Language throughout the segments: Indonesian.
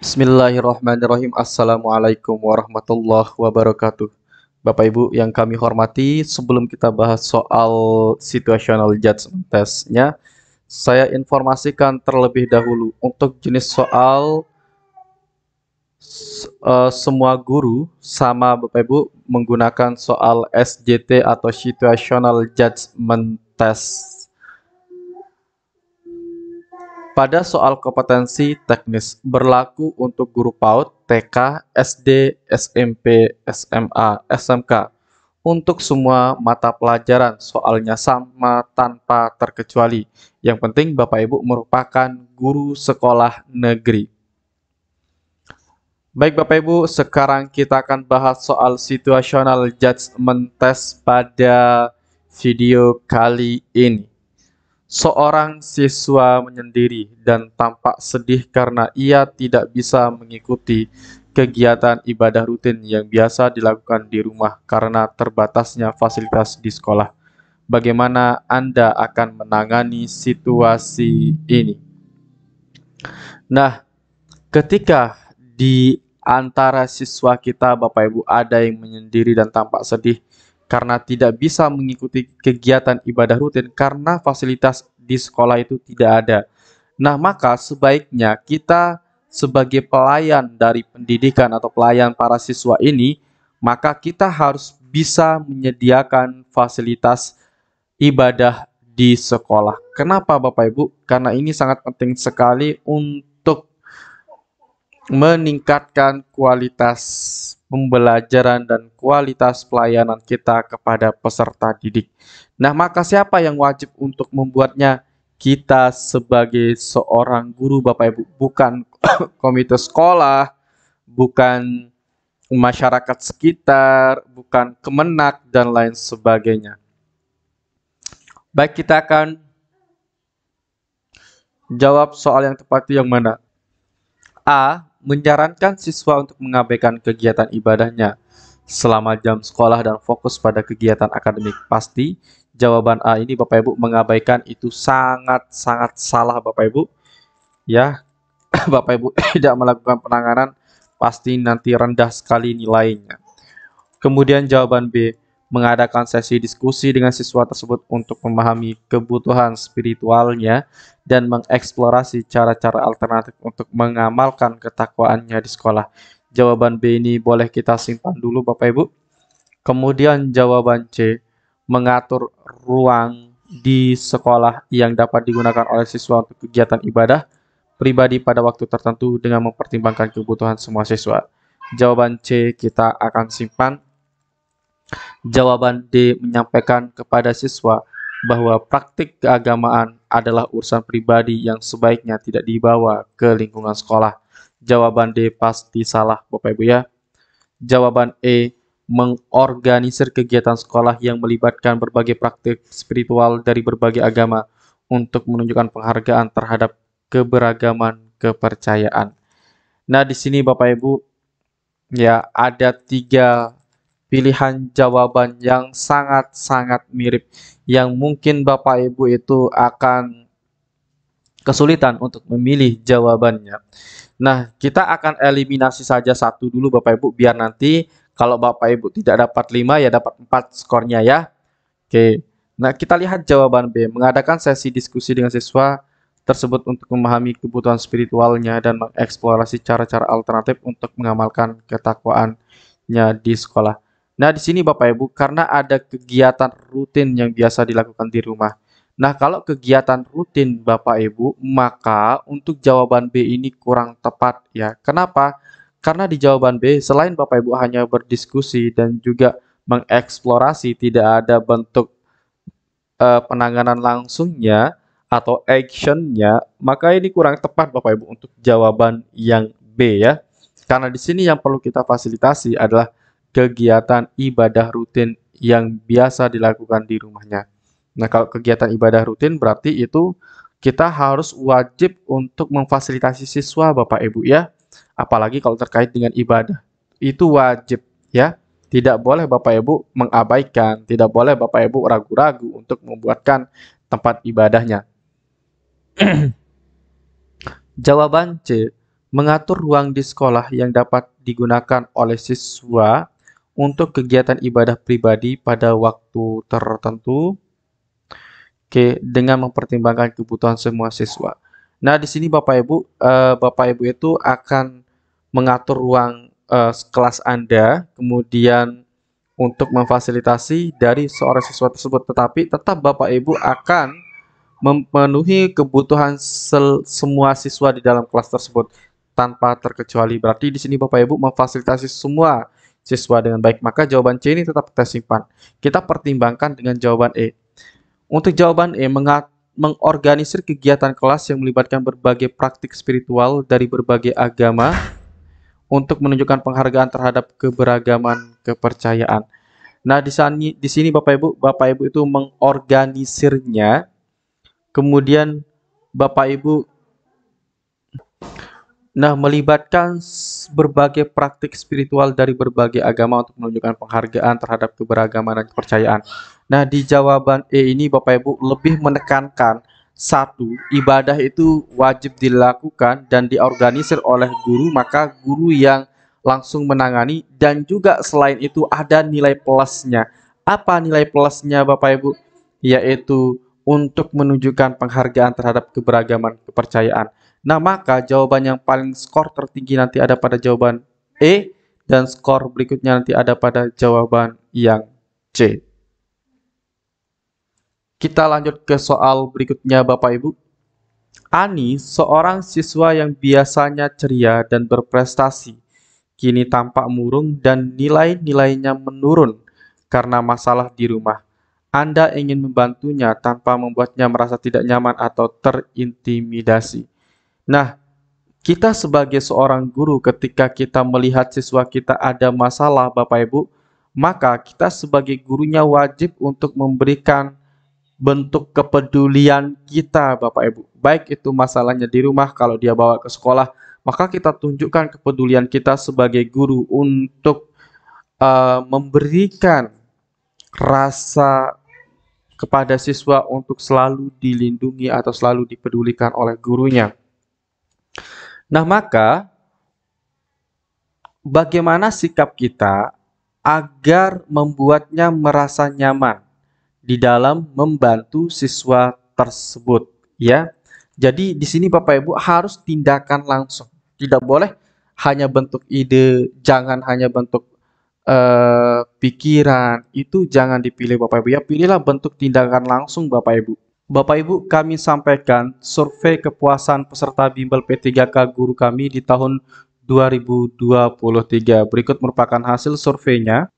Bismillahirrahmanirrahim. Assalamualaikum warahmatullahi wabarakatuh. Bapak Ibu yang kami hormati, sebelum kita bahas soal situational judgment test-nya, saya informasikan terlebih dahulu untuk jenis soal semua guru sama Bapak Ibu menggunakan soal SJT atau situational judgment test. Pada soal kompetensi teknis berlaku untuk guru PAUD, TK, SD, SMP, SMA, SMK. Untuk semua mata pelajaran, soalnya sama tanpa terkecuali. Yang penting Bapak Ibu merupakan guru sekolah negeri. Baik Bapak Ibu, sekarang kita akan bahas soal situational judgment test pada video kali ini. Seorang siswa menyendiri dan tampak sedih karena ia tidak bisa mengikuti kegiatan ibadah rutin yang biasa dilakukan di rumah karena terbatasnya fasilitas di sekolah. Bagaimana Anda akan menangani situasi ini? Nah, ketika di antara siswa kita, Bapak Ibu, ada yang menyendiri dan tampak sedih karena tidak bisa mengikuti kegiatan ibadah rutin karena fasilitas di sekolah itu tidak ada. Nah, maka sebaiknya kita sebagai pelayan dari pendidikan atau pelayan para siswa ini, maka kita harus bisa menyediakan fasilitas ibadah di sekolah. Kenapa Bapak Ibu? Karena ini sangat penting sekali untuk meningkatkan kualitas pembelajaran dan kualitas pelayanan kita kepada peserta didik. Nah, maka siapa yang wajib untuk membuatnya? Kita sebagai seorang guru, Bapak Ibu, bukan komite sekolah, bukan masyarakat sekitar, bukan Kemenak, dan lain sebagainya. Baik, kita akan jawab soal yang tepat itu yang mana? A. Menyarankan siswa untuk mengabaikan kegiatan ibadahnya selama jam sekolah dan fokus pada kegiatan akademik. Pasti jawaban A ini Bapak Ibu mengabaikan itu sangat-sangat salah Bapak Ibu. Ya, Bapak Ibu tidak melakukan penanganan, pasti nanti rendah sekali nilainya. Kemudian jawaban B, mengadakan sesi diskusi dengan siswa tersebut untuk memahami kebutuhan spiritualnya dan mengeksplorasi cara-cara alternatif untuk mengamalkan ketakwaannya di sekolah. Jawaban B ini boleh kita simpan dulu Bapak Ibu. Kemudian jawaban C, mengatur ruang di sekolah yang dapat digunakan oleh siswa untuk kegiatan ibadah pribadi pada waktu tertentu dengan mempertimbangkan kebutuhan semua siswa. Jawaban C kita akan simpan. Jawaban D, menyampaikan kepada siswa bahwa praktik keagamaan adalah urusan pribadi yang sebaiknya tidak dibawa ke lingkungan sekolah. Jawaban D pasti salah, Bapak Ibu ya. Jawaban E, mengorganisir kegiatan sekolah yang melibatkan berbagai praktik spiritual dari berbagai agama untuk menunjukkan penghargaan terhadap keberagaman kepercayaan. Nah, di sini Bapak Ibu ya ada 3 pilihan jawaban yang sangat-sangat mirip yang mungkin Bapak Ibu itu akan kesulitan untuk memilih jawabannya. Nah, kita akan eliminasi saja satu dulu Bapak Ibu biar nanti kalau Bapak Ibu tidak dapat 5 ya dapat 4 skornya ya. Oke. Nah, kita lihat jawaban B, mengadakan sesi diskusi dengan siswa tersebut untuk memahami kebutuhan spiritualnya dan mengeksplorasi cara-cara alternatif untuk mengamalkan ketakwaannya di sekolah. Nah, di sini Bapak Ibu, karena ada kegiatan rutin yang biasa dilakukan di rumah. Nah, kalau kegiatan rutin Bapak Ibu, maka untuk jawaban B ini kurang tepat ya. Kenapa? Karena di jawaban B, selain Bapak Ibu hanya berdiskusi dan juga mengeksplorasi, tidak ada bentuk penanganan langsungnya atau actionnya, maka ini kurang tepat Bapak Ibu untuk jawaban yang B ya. Karena di sini yang perlu kita fasilitasi adalah kegiatan ibadah rutin yang biasa dilakukan di rumahnya. Nah, kalau kegiatan ibadah rutin berarti itu kita harus wajib untuk memfasilitasi siswa Bapak Ibu ya. Apalagi kalau terkait dengan ibadah. Itu wajib ya. Tidak boleh Bapak Ibu mengabaikan, tidak boleh Bapak Ibu ragu-ragu untuk membuatkan tempat ibadahnya. Jawaban C, mengatur ruang di sekolah yang dapat digunakan oleh siswa untuk kegiatan ibadah pribadi pada waktu tertentu. Oke, dengan mempertimbangkan kebutuhan semua siswa. Nah, di sini Bapak Ibu itu akan mengatur ruang kelas Anda, kemudian untuk memfasilitasi dari seorang siswa tersebut, tetapi tetap Bapak Ibu akan memenuhi kebutuhan semua siswa di dalam kelas tersebut tanpa terkecuali. Berarti di sini Bapak Ibu memfasilitasi semua siswa dengan baik. Maka jawaban C ini tetap kita simpan. Kita pertimbangkan dengan jawaban E. Untuk jawaban E, mengorganisir kegiatan kelas yang melibatkan berbagai praktik spiritual dari berbagai agama untuk menunjukkan penghargaan terhadap keberagaman kepercayaan. Nah, di sini Bapak Ibu itu mengorganisirnya, kemudian Bapak Ibu melibatkan berbagai praktik spiritual dari berbagai agama untuk menunjukkan penghargaan terhadap keberagaman dan kepercayaan. Nah, di jawaban E ini Bapak Ibu lebih menekankan satu, ibadah itu wajib dilakukan dan diorganisir oleh guru, maka guru yang langsung menangani, dan juga selain itu ada nilai plusnya. Apa nilai plusnya Bapak Ibu? Yaitu untuk menunjukkan penghargaan terhadap keberagaman kepercayaan. Nah, maka jawaban yang paling skor tertinggi nanti ada pada jawaban E, dan skor berikutnya nanti ada pada jawaban yang C. Kita lanjut ke soal berikutnya Bapak Ibu. Ani, seorang siswa yang biasanya ceria dan berprestasi, kini tampak murung dan nilai-nilainya menurun karena masalah di rumah. Anda ingin membantunya tanpa membuatnya merasa tidak nyaman atau terintimidasi. Nah, kita sebagai seorang guru ketika kita melihat siswa kita ada masalah Bapak Ibu, maka kita sebagai gurunya wajib untuk memberikan bentuk kepedulian kita Bapak Ibu. Baik itu masalahnya di rumah, kalau dia bawa ke sekolah, maka kita tunjukkan kepedulian kita sebagai guru untuk memberikan rasa kepada siswa untuk selalu dilindungi atau selalu dipedulikan oleh gurunya. Nah, maka bagaimana sikap kita agar membuatnya merasa nyaman di dalam membantu siswa tersebut, ya. Jadi di sini Bapak Ibu harus tindakan langsung. Tidak boleh hanya bentuk ide, jangan hanya bentuk pikiran. Itu jangan dipilih Bapak Ibu, ya. Pilihlah bentuk tindakan langsung Bapak Ibu. Bapak Ibu, kami sampaikan survei kepuasan peserta bimbel P3K guru kami di tahun 2023. Berikut merupakan hasil surveinya.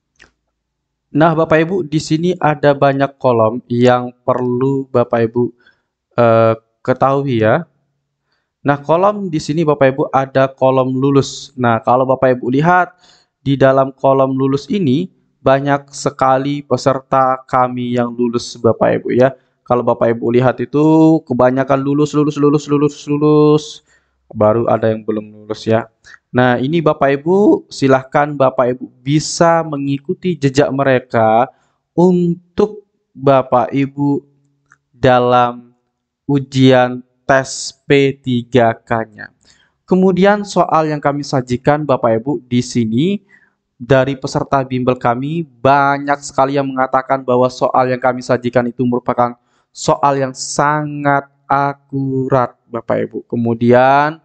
Nah, Bapak Ibu, di sini ada banyak kolom yang perlu Bapak Ibu ketahui, ya. Nah, kolom di sini Bapak Ibu ada kolom lulus. Nah, kalau Bapak Ibu lihat di dalam kolom lulus ini banyak sekali peserta kami yang lulus Bapak Ibu, ya. Kalau Bapak Ibu lihat itu kebanyakan lulus, baru ada yang belum lulus, ya. Nah, ini Bapak Ibu, silahkan Bapak Ibu bisa mengikuti jejak mereka untuk Bapak Ibu dalam ujian tes P3K-nya. Kemudian soal yang kami sajikan Bapak Ibu di sini dari peserta bimbel kami banyak sekali yang mengatakan bahwa soal yang kami sajikan itu merupakan soal yang sangat akurat Bapak Ibu. Kemudian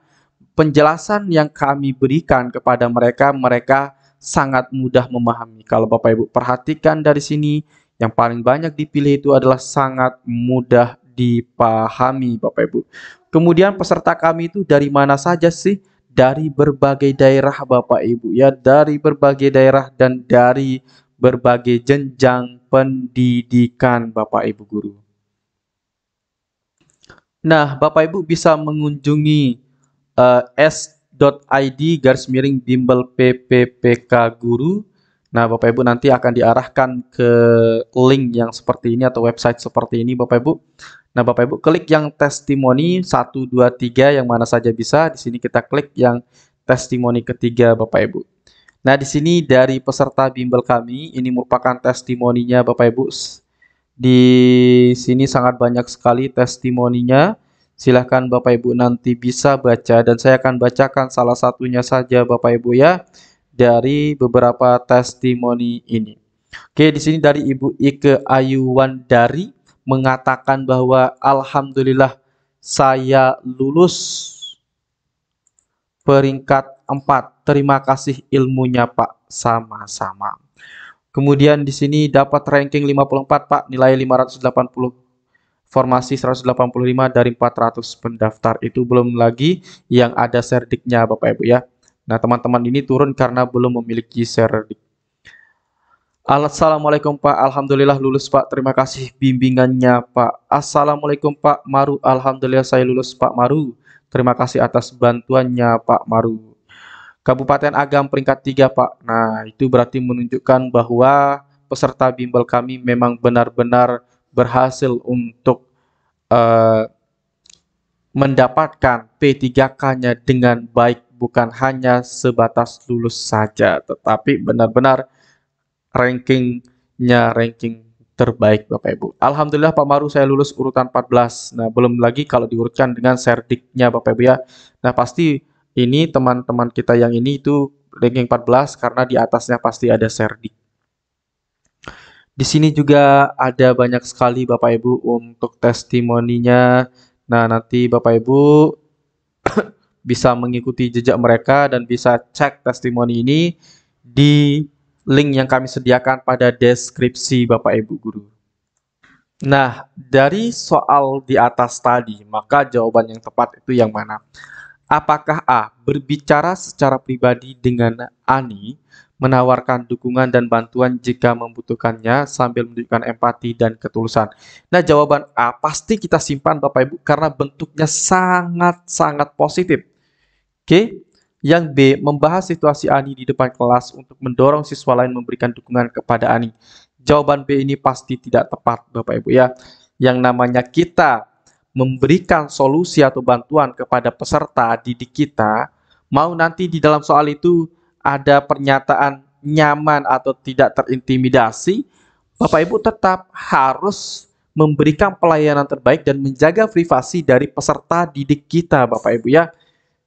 penjelasan yang kami berikan kepada mereka, mereka sangat mudah memahami. Kalau Bapak Ibu perhatikan dari sini, yang paling banyak dipilih itu adalah sangat mudah dipahami Bapak Ibu. Kemudian peserta kami itu dari mana saja sih? Dari berbagai daerah Bapak Ibu, ya, dari berbagai daerah dan dari berbagai jenjang pendidikan Bapak Ibu guru. Nah, Bapak Ibu bisa mengunjungi s.id/bimbel PPPK guru. Nah, Bapak Ibu nanti akan diarahkan ke link yang seperti ini atau website seperti ini Bapak Ibu. Nah, Bapak Ibu klik yang testimoni 1, 2, 3 yang mana saja bisa. Di sini kita klik yang testimoni ketiga Bapak Ibu. Nah, di sini dari peserta bimbel kami, ini merupakan testimoninya Bapak Ibu. Di sini sangat banyak sekali testimoninya. Silahkan Bapak Ibu nanti bisa baca dan saya akan bacakan salah satunya saja Bapak Ibu ya dari beberapa testimoni ini. Oke, di sini dari Ibu Ike Ayuwandari mengatakan bahwa alhamdulillah saya lulus peringkat 4. Terima kasih ilmunya Pak. Sama-sama. Kemudian di sini dapat ranking 54 Pak, nilai 580. Formasi 185 dari 400 pendaftar. Itu belum lagi yang ada serdiknya Bapak Ibu ya. Nah, teman-teman ini turun karena belum memiliki serdik. Assalamualaikum Pak, alhamdulillah lulus Pak, terima kasih bimbingannya Pak. Assalamualaikum Pak Maru, alhamdulillah saya lulus Pak Maru. Terima kasih atas bantuannya Pak Maru. Kabupaten Agam peringkat 3 Pak. Nah, itu berarti menunjukkan bahwa peserta bimbel kami memang benar-benar berhasil untuk mendapatkan P3K-nya dengan baik, bukan hanya sebatas lulus saja, tetapi benar-benar rankingnya ranking terbaik Bapak Ibu. Alhamdulillah Pak Maru saya lulus urutan 14. Nah, belum lagi kalau diurutkan dengan serdiknya Bapak Ibu ya. Nah, pasti ini teman-teman kita yang ini itu ranking 14 karena di atasnya pasti ada serdik. Di sini juga ada banyak sekali Bapak Ibu untuk testimoninya. Nah, nanti Bapak Ibu bisa mengikuti jejak mereka dan bisa cek testimoni ini di link yang kami sediakan pada deskripsi Bapak Ibu Guru. Nah, dari soal di atas tadi, maka jawaban yang tepat itu yang mana? Apakah A. Berbicara secara pribadi dengan Ani, menawarkan dukungan dan bantuan jika membutuhkannya sambil menunjukkan empati dan ketulusan? Nah, jawaban A pasti kita simpan Bapak Ibu karena bentuknya sangat-sangat positif. Oke. Yang B, membahas situasi Ani di depan kelas untuk mendorong siswa lain memberikan dukungan kepada Ani. Jawaban B ini pasti tidak tepat, Bapak Ibu ya. Yang namanya kita memberikan solusi atau bantuan kepada peserta didik kita, mau nanti di dalam soal itu ada pernyataan nyaman atau tidak terintimidasi, Bapak Ibu tetap harus memberikan pelayanan terbaik dan menjaga privasi dari peserta didik kita, Bapak Ibu ya.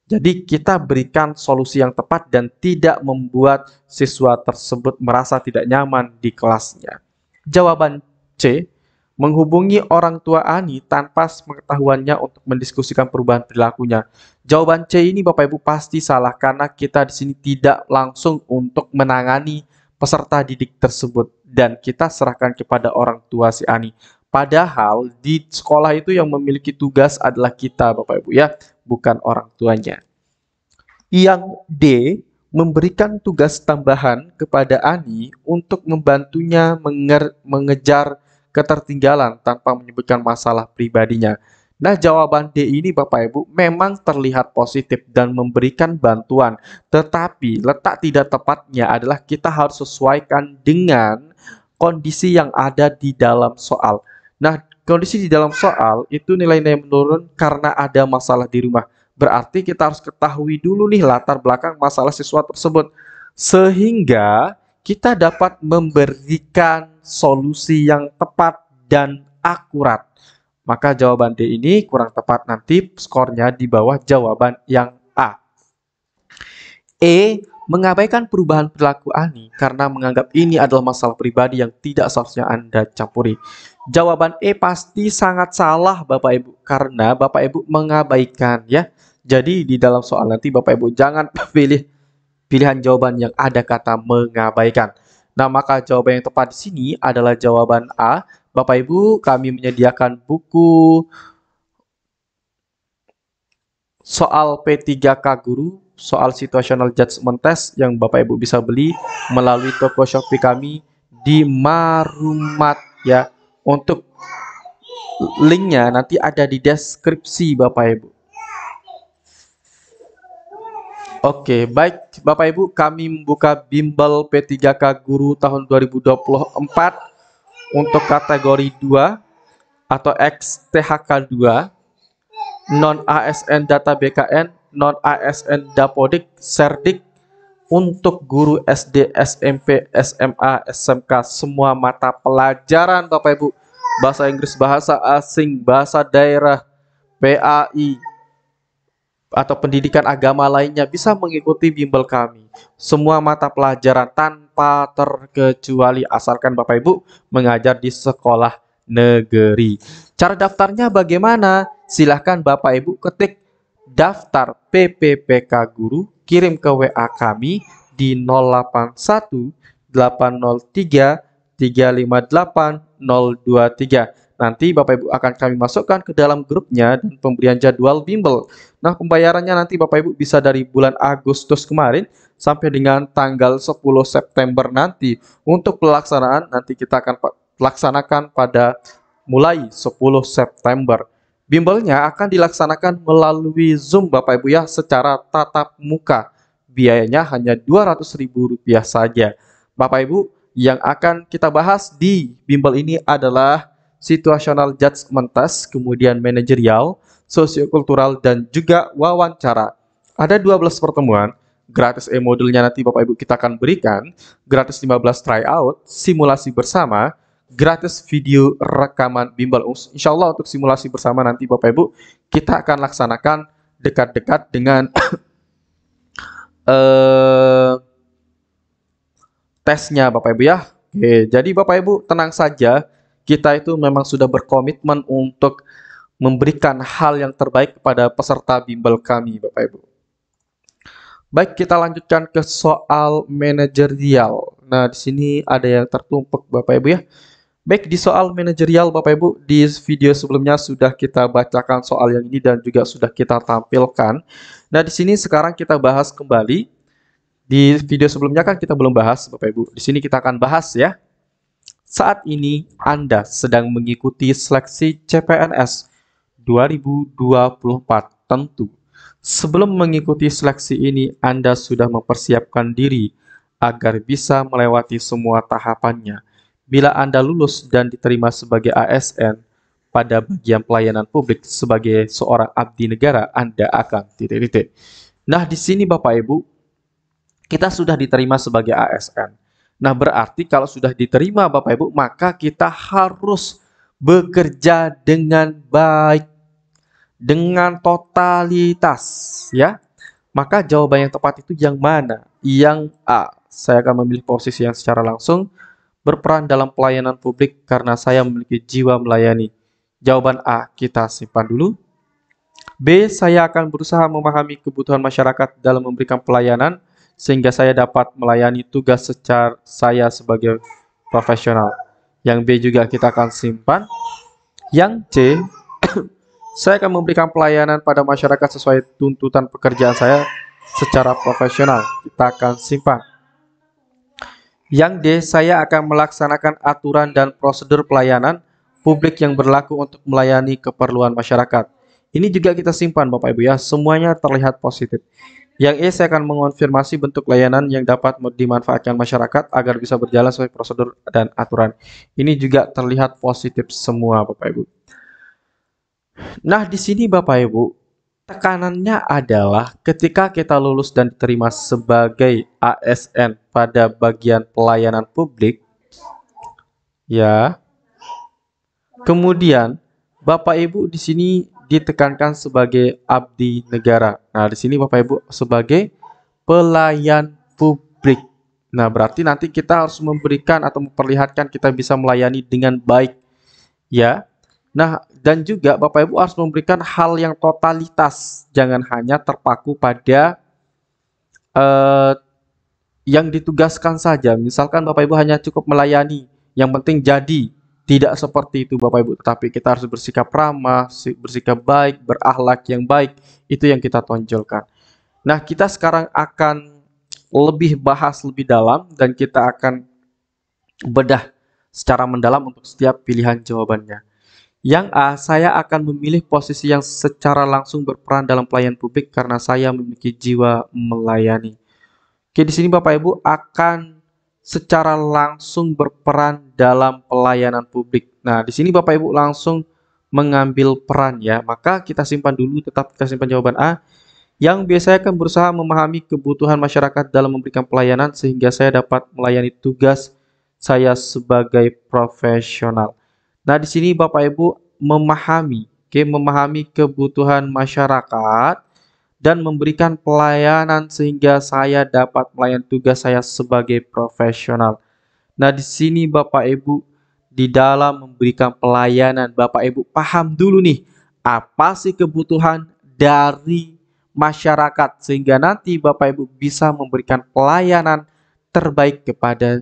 Jadi kita berikan solusi yang tepat dan tidak membuat siswa tersebut merasa tidak nyaman di kelasnya. Jawaban C, menghubungi orang tua Ani tanpa pengetahuannya untuk mendiskusikan perubahan perilakunya. Jawaban C ini Bapak Ibu pasti salah karena kita di sini tidak langsung untuk menangani peserta didik tersebut dan kita serahkan kepada orang tua si Ani. Padahal di sekolah itu yang memiliki tugas adalah kita Bapak Ibu ya, bukan orang tuanya. Yang D, memberikan tugas tambahan kepada Ani untuk membantunya mengejar ketertinggalan tanpa menyebutkan masalah pribadinya. Nah, jawaban D ini Bapak Ibu memang terlihat positif dan memberikan bantuan, tetapi letak tidak tepatnya adalah kita harus sesuaikan dengan kondisi yang ada di dalam soal. Nah, kondisi di dalam soal itu nilai-nilai menurun karena ada masalah di rumah. Berarti kita harus ketahui dulu nih latar belakang masalah siswa tersebut. Sehingga kita dapat memberikan solusi yang tepat dan akurat. Maka jawaban D ini kurang tepat, nanti skornya di bawah jawaban yang A. E, mengabaikan perubahan perilaku Ani karena menganggap ini adalah masalah pribadi yang tidak seharusnya Anda campuri. Jawaban E pasti sangat salah Bapak Ibu karena Bapak Ibu mengabaikan ya. Jadi di dalam soal nanti Bapak Ibu jangan pilih pilihan jawaban yang ada kata mengabaikan. Nah, maka jawaban yang tepat di sini adalah jawaban A. Bapak Ibu, kami menyediakan buku soal P3K Guru, soal situational judgment test yang Bapak Ibu bisa beli melalui toko Shopee kami di Marumat ya. Untuk linknya nanti ada di deskripsi Bapak Ibu. Oke, baik Bapak Ibu, kami membuka bimbel P3K Guru tahun 2024 untuk kategori 2 atau XTHK 2, non-ASN Data BKN, non-ASN Dapodik, Serdik, untuk guru SD, SMP, SMA, SMK, semua mata pelajaran Bapak Ibu, bahasa Inggris, bahasa asing, bahasa daerah, PAI, atau pendidikan agama lainnya bisa mengikuti bimbel kami. Semua mata pelajaran tanpa terkecuali asalkan Bapak Ibu mengajar di sekolah negeri. Cara daftarnya bagaimana? Silahkan Bapak Ibu ketik daftar PPPK Guru, kirim ke WA kami di 081 803 358 023. Nanti Bapak Ibu akan kami masukkan ke dalam grupnya dan pemberian jadwal bimbel. Nah, pembayarannya nanti Bapak Ibu bisa dari bulan Agustus kemarin sampai dengan tanggal 10 September nanti. Untuk pelaksanaan nanti kita akan laksanakan pada mulai 10 September. Bimbelnya akan dilaksanakan melalui Zoom Bapak Ibu ya, secara tatap muka. Biayanya hanya Rp200.000 saja. Bapak Ibu, yang akan kita bahas di bimbel ini adalah situational judgment test, kemudian manajerial, sosiokultural, dan juga wawancara. Ada 12 pertemuan, gratis e-modulnya nanti Bapak Ibu kita akan berikan, gratis 15 tryout, simulasi bersama, gratis video rekaman bimbel. Insya Allah untuk simulasi bersama nanti Bapak Ibu kita akan laksanakan dekat-dekat dengan tesnya Bapak Ibu ya. Oke, jadi Bapak Ibu tenang saja, kita itu memang sudah berkomitmen untuk memberikan hal yang terbaik kepada peserta bimbel kami, Bapak Ibu. Baik, kita lanjutkan ke soal manajerial. Nah, di sini ada yang tertumpuk, Bapak Ibu ya. Baik, di soal manajerial, Bapak Ibu, di video sebelumnya sudah kita bacakan soal yang ini dan juga sudah kita tampilkan. Nah, di sini sekarang kita bahas kembali. Di video sebelumnya kan kita belum bahas, Bapak Ibu. Di sini kita akan bahas ya. Saat ini Anda sedang mengikuti seleksi CPNS 2024. Tentu, sebelum mengikuti seleksi ini, Anda sudah mempersiapkan diri agar bisa melewati semua tahapannya. Bila Anda lulus dan diterima sebagai ASN pada bagian pelayanan publik sebagai seorang abdi negara, Anda akan titik-titik. Nah, di sini Bapak Ibu, kita sudah diterima sebagai ASN. Nah, berarti kalau sudah diterima Bapak Ibu, maka kita harus bekerja dengan baik, dengan totalitas, ya. Maka jawaban yang tepat itu yang mana? Yang A. Saya akan memilih posisi yang secara langsung berperan dalam pelayanan publik karena saya memiliki jiwa melayani. Jawaban A kita simpan dulu. B. Saya akan berusaha memahami kebutuhan masyarakat dalam memberikan pelayanan sehingga saya dapat melayani tugas secara saya sebagai profesional. Yang B juga kita akan simpan. Yang C, saya akan memberikan pelayanan pada masyarakat sesuai tuntutan pekerjaan saya secara profesional. Kita akan simpan. Yang D, saya akan melaksanakan aturan dan prosedur pelayanan publik yang berlaku untuk melayani keperluan masyarakat. Ini juga kita simpan Bapak Ibu ya, semuanya terlihat positif. Yang E, saya akan mengonfirmasi bentuk layanan yang dapat dimanfaatkan masyarakat agar bisa berjalan sesuai prosedur dan aturan. Ini juga terlihat positif semua Bapak Ibu. Nah, di sini Bapak Ibu, tekanannya adalah ketika kita lulus dan diterima sebagai ASN pada bagian pelayanan publik, ya. Kemudian Bapak Ibu di sini ditekankan sebagai abdi negara. Nah, di sini Bapak Ibu sebagai pelayan publik. Nah, berarti nanti kita harus memberikan atau memperlihatkan kita bisa melayani dengan baik, ya. Nah, dan juga Bapak Ibu harus memberikan hal yang totalitas, jangan hanya terpaku pada yang ditugaskan saja. Misalkan Bapak Ibu hanya cukup melayani, yang penting jadi. Tidak seperti itu Bapak Ibu, tetapi kita harus bersikap ramah, bersikap baik, berakhlak yang baik. Itu yang kita tonjolkan. Nah, kita sekarang akan lebih bahas lebih dalam dan kita akan bedah secara mendalam untuk setiap pilihan jawabannya. Yang A, saya akan memilih posisi yang secara langsung berperan dalam pelayanan publik karena saya memiliki jiwa melayani. Oke, di sini Bapak Ibu akan secara langsung berperan dalam pelayanan publik. Nah, di sini Bapak Ibu langsung mengambil peran ya. Maka kita simpan dulu, tetap kita simpan jawaban A. Yang B, saya akan berusaha memahami kebutuhan masyarakat dalam memberikan pelayanan sehingga saya dapat melayani tugas saya sebagai profesional. Nah, di sini Bapak Ibu memahami Oke, memahami kebutuhan masyarakat dan memberikan pelayanan sehingga saya dapat melayani tugas saya sebagai profesional. Nah, di sini Bapak Ibu, di dalam memberikan pelayanan, Bapak Ibu paham dulu nih, apa sih kebutuhan dari masyarakat sehingga nanti Bapak Ibu bisa memberikan pelayanan terbaik kepada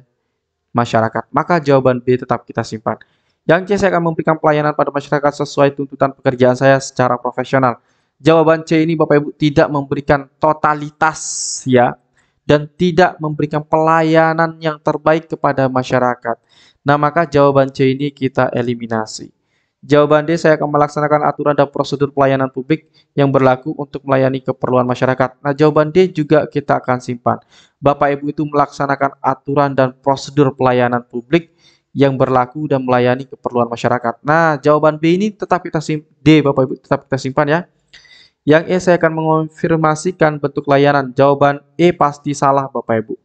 masyarakat. Maka jawaban B tetap kita simpan. Yang C, saya akan memberikan pelayanan pada masyarakat sesuai tuntutan pekerjaan saya secara profesional. Jawaban C ini Bapak Ibu tidak memberikan totalitas ya, dan tidak memberikan pelayanan yang terbaik kepada masyarakat. Nah, maka jawaban C ini kita eliminasi. Jawaban D, saya akan melaksanakan aturan dan prosedur pelayanan publik yang berlaku untuk melayani keperluan masyarakat. Nah, jawaban D juga kita akan simpan. Bapak Ibu itu melaksanakan aturan dan prosedur pelayanan publik yang berlaku dan melayani keperluan masyarakat. Nah, jawaban B ini tetap kita D Bapak Ibu tetap kita simpan ya. Yang E, saya akan mengonfirmasikan bentuk layanan. Jawaban E pasti salah Bapak Ibu.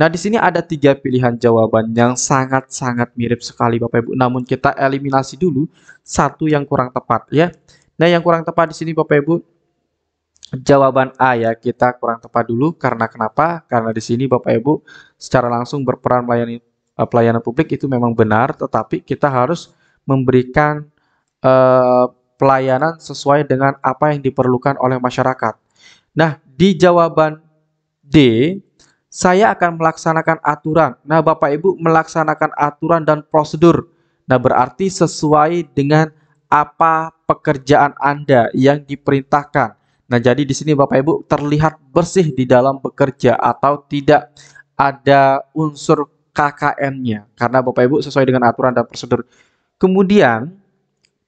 Nah, di sini ada 3 pilihan jawaban yang sangat-sangat mirip sekali Bapak Ibu. Namun kita eliminasi dulu satu yang kurang tepat ya. Nah, yang kurang tepat di sini Bapak Ibu, jawaban A ya, kita kurang tepat dulu karena kenapa? Karena di sini Bapak Ibu secara langsung berperan melayani pelayanan publik itu memang benar, tetapi kita harus memberikan pelayanan sesuai dengan apa yang diperlukan oleh masyarakat. Nah, di jawaban D, saya akan melaksanakan aturan. Nah, Bapak Ibu melaksanakan aturan dan prosedur. Nah, berarti sesuai dengan apa pekerjaan Anda yang diperintahkan. Nah, jadi di sini Bapak Ibu terlihat bersih di dalam bekerja atau tidak ada unsur KKN-nya. Karena Bapak Ibu sesuai dengan aturan dan prosedur. Kemudian,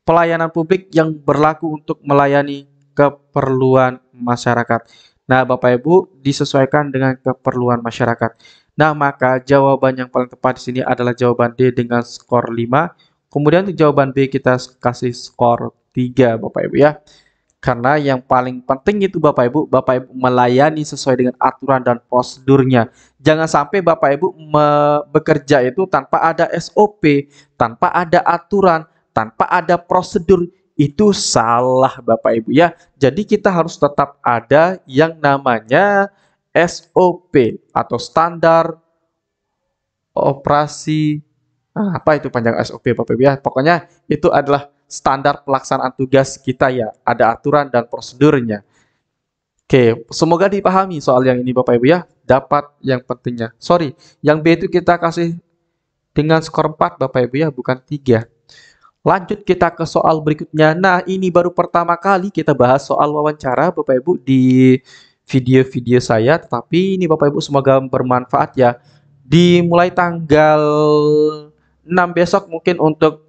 pelayanan publik yang berlaku untuk melayani keperluan masyarakat. Nah, Bapak Ibu disesuaikan dengan keperluan masyarakat. Nah, maka jawaban yang paling tepat di sini adalah jawaban D dengan skor 5. Kemudian untuk jawaban B kita kasih skor 3 Bapak Ibu ya. Karena yang paling penting itu Bapak Ibu melayani sesuai dengan aturan dan prosedurnya. Jangan sampai Bapak Ibu bekerja itu tanpa ada SOP, tanpa ada aturan, tanpa ada prosedur. Itu salah Bapak Ibu ya. Jadi kita harus tetap ada yang namanya SOP atau standar operasi. Apa itu panjang SOP Bapak Ibu ya? Pokoknya itu adalah standar pelaksanaan tugas kita ya. Ada aturan dan prosedurnya. Oke, semoga dipahami soal yang ini Bapak Ibu ya. Dapat yang pentingnya. Sorry, yang B itu kita kasih dengan skor 4 Bapak Ibu ya, bukan 3. Lanjut kita ke soal berikutnya. Nah, ini baru pertama kali kita bahas soal wawancara Bapak Ibu di video-video saya, tetapi ini Bapak Ibu semoga bermanfaat ya. Dimulai tanggal 6 besok mungkin untuk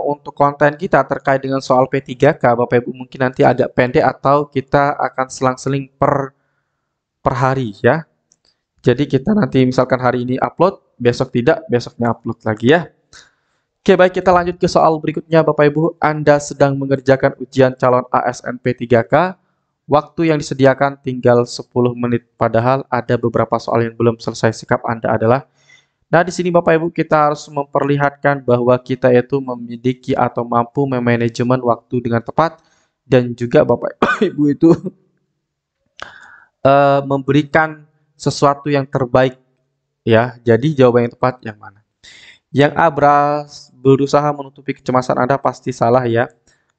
untuk konten kita terkait dengan soal P3K Bapak Ibu mungkin nanti agak pendek atau kita akan selang-seling per hari ya. Jadi kita nanti misalkan hari ini upload, besok tidak, besoknya upload lagi ya. Oke, baik kita lanjut ke soal berikutnya Bapak Ibu. Anda sedang mengerjakan ujian calon ASN P3K. Waktu yang disediakan tinggal 10 menit, padahal ada beberapa soal yang belum selesai. Sikap Anda adalah, nah di sini Bapak Ibu kita harus memperlihatkan bahwa kita itu memiliki atau mampu memanajemen waktu dengan tepat dan juga Bapak Ibu itu memberikan sesuatu yang terbaik ya. Jadi jawaban yang tepat yang mana? Yang A, berusaha menutupi kecemasan Anda, pasti salah ya.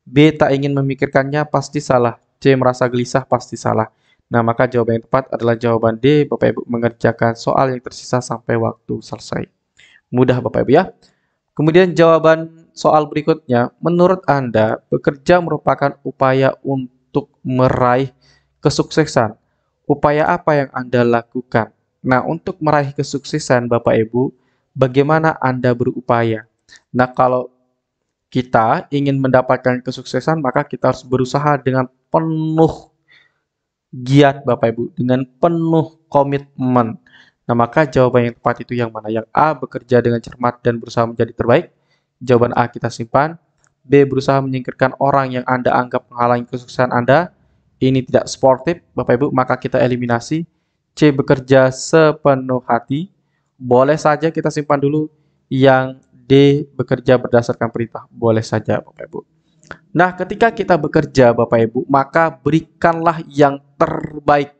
B, tak ingin memikirkannya, pasti salah. C, merasa gelisah, pasti salah. Nah, maka jawaban yang tepat adalah jawaban D. Bapak Ibu mengerjakan soal yang tersisa sampai waktu selesai. Mudah Bapak Ibu ya. Kemudian jawaban soal berikutnya, menurut Anda bekerja merupakan upaya untuk meraih kesuksesan. Upaya apa yang Anda lakukan? Nah, untuk meraih kesuksesan Bapak Ibu, bagaimana Anda berupaya? Nah, kalau kita ingin mendapatkan kesuksesan, maka kita harus berusaha dengan penuh giat Bapak Ibu, dengan penuh komitmen. Nah, maka jawaban yang tepat itu yang mana? Yang A, bekerja dengan cermat dan berusaha menjadi terbaik. Jawaban A kita simpan. B, berusaha menyingkirkan orang yang Anda anggap menghalangi kesuksesan Anda. Ini tidak sportif, Bapak Ibu, maka kita eliminasi. C, bekerja sepenuh hati. Boleh saja kita simpan dulu. Yang D, D. Bekerja berdasarkan perintah. Boleh saja Bapak Ibu. Nah, ketika kita bekerja Bapak Ibu, maka berikanlah yang terbaik.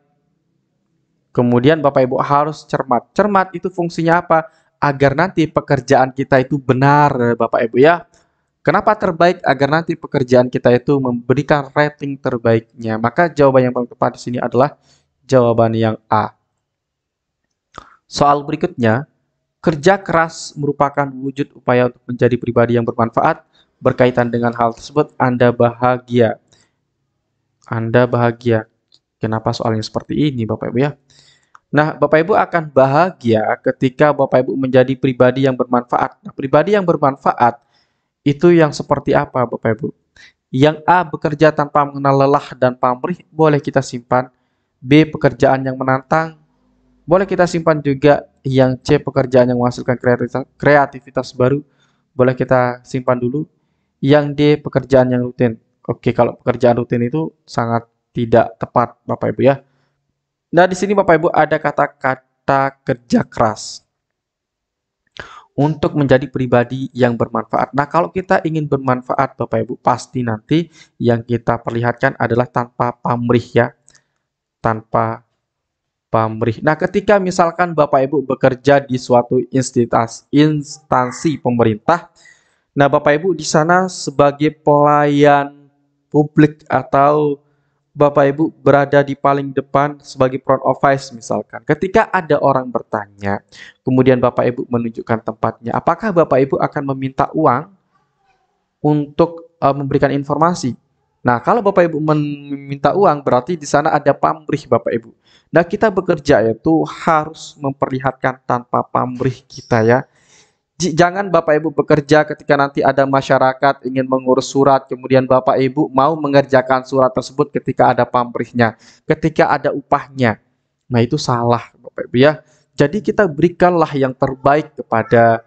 Kemudian Bapak Ibu harus cermat. Cermat itu fungsinya apa? Agar nanti pekerjaan kita itu benar Bapak Ibu ya. Kenapa terbaik? Agar nanti pekerjaan kita itu memberikan rating terbaiknya. Maka jawaban yang paling tepat di sini adalah jawaban yang A. Soal berikutnya, kerja keras merupakan wujud upaya untuk menjadi pribadi yang bermanfaat. Berkaitan dengan hal tersebut, Anda bahagia. Anda bahagia. Kenapa soalnya seperti ini, Bapak Ibu ya? Nah, Bapak Ibu akan bahagia ketika Bapak Ibu menjadi pribadi yang bermanfaat. Nah, pribadi yang bermanfaat itu yang seperti apa, Bapak Ibu? Yang A, bekerja tanpa mengenal lelah dan pamrih, boleh kita simpan. B, pekerjaan yang menantang, boleh kita simpan juga. Yang C, pekerjaan yang menghasilkan kreativitas baru, boleh kita simpan dulu. Yang D, pekerjaan yang rutin. Oke, kalau pekerjaan rutin itu sangat tidak tepat, Bapak Ibu ya. Nah, di sini Bapak Ibu ada kata-kata kerja keras untuk menjadi pribadi yang bermanfaat. Nah, kalau kita ingin bermanfaat Bapak Ibu, pasti nanti yang kita perlihatkan adalah tanpa pamrih ya. Tanpa pamrih. Nah, ketika misalkan Bapak Ibu bekerja di suatu instansi pemerintah, nah Bapak Ibu di sana sebagai pelayan publik atau Bapak Ibu berada di paling depan sebagai front office misalkan. Ketika ada orang bertanya, kemudian Bapak Ibu menunjukkan tempatnya, apakah Bapak Ibu akan meminta uang untuk memberikan informasi? Nah, kalau Bapak Ibu meminta uang, berarti di sana ada pamrih Bapak Ibu. Nah, kita bekerja itu harus memperlihatkan tanpa pamrih kita ya. Jangan Bapak Ibu bekerja ketika nanti ada masyarakat ingin mengurus surat, kemudian Bapak Ibu mau mengerjakan surat tersebut ketika ada pamrihnya, ketika ada upahnya. Nah, itu salah Bapak Ibu ya. Jadi kita berikanlah yang terbaik kepada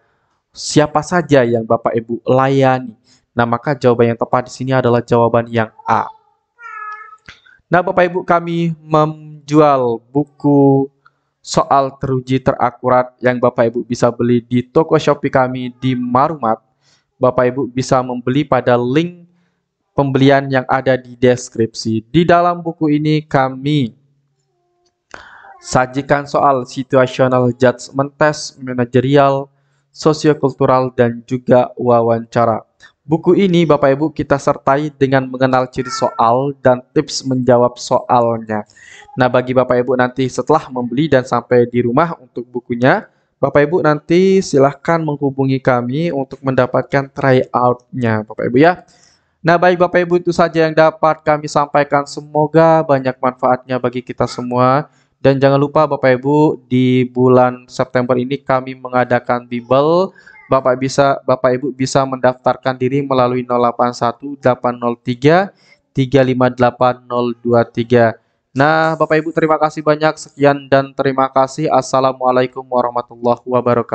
siapa saja yang Bapak Ibu layani. Nah, maka jawaban yang tepat di sini adalah jawaban yang A. Nah, Bapak Ibu, kami menjual buku soal teruji terakurat yang Bapak Ibu bisa beli di toko Shopee kami di Marumat. Bapak Ibu bisa membeli pada link pembelian yang ada di deskripsi. Di dalam buku ini kami sajikan soal situational judgment test, manajerial, sosiokultural, dan juga wawancara. Buku ini Bapak Ibu kita sertai dengan mengenal ciri soal dan tips menjawab soalnya. Nah, bagi Bapak Ibu nanti setelah membeli dan sampai di rumah untuk bukunya, Bapak Ibu nanti silahkan menghubungi kami untuk mendapatkan tryout-nya Bapak Ibu ya. Nah, baik Bapak Ibu, itu saja yang dapat kami sampaikan. Semoga banyak manfaatnya bagi kita semua. Dan jangan lupa Bapak Ibu, di bulan September ini kami mengadakan bimbel. Bapak Ibu bisa mendaftarkan diri melalui 081 803 358 023. Nah, Bapak Ibu terima kasih banyak. Sekian dan terima kasih. Assalamualaikum warahmatullahi wabarakatuh.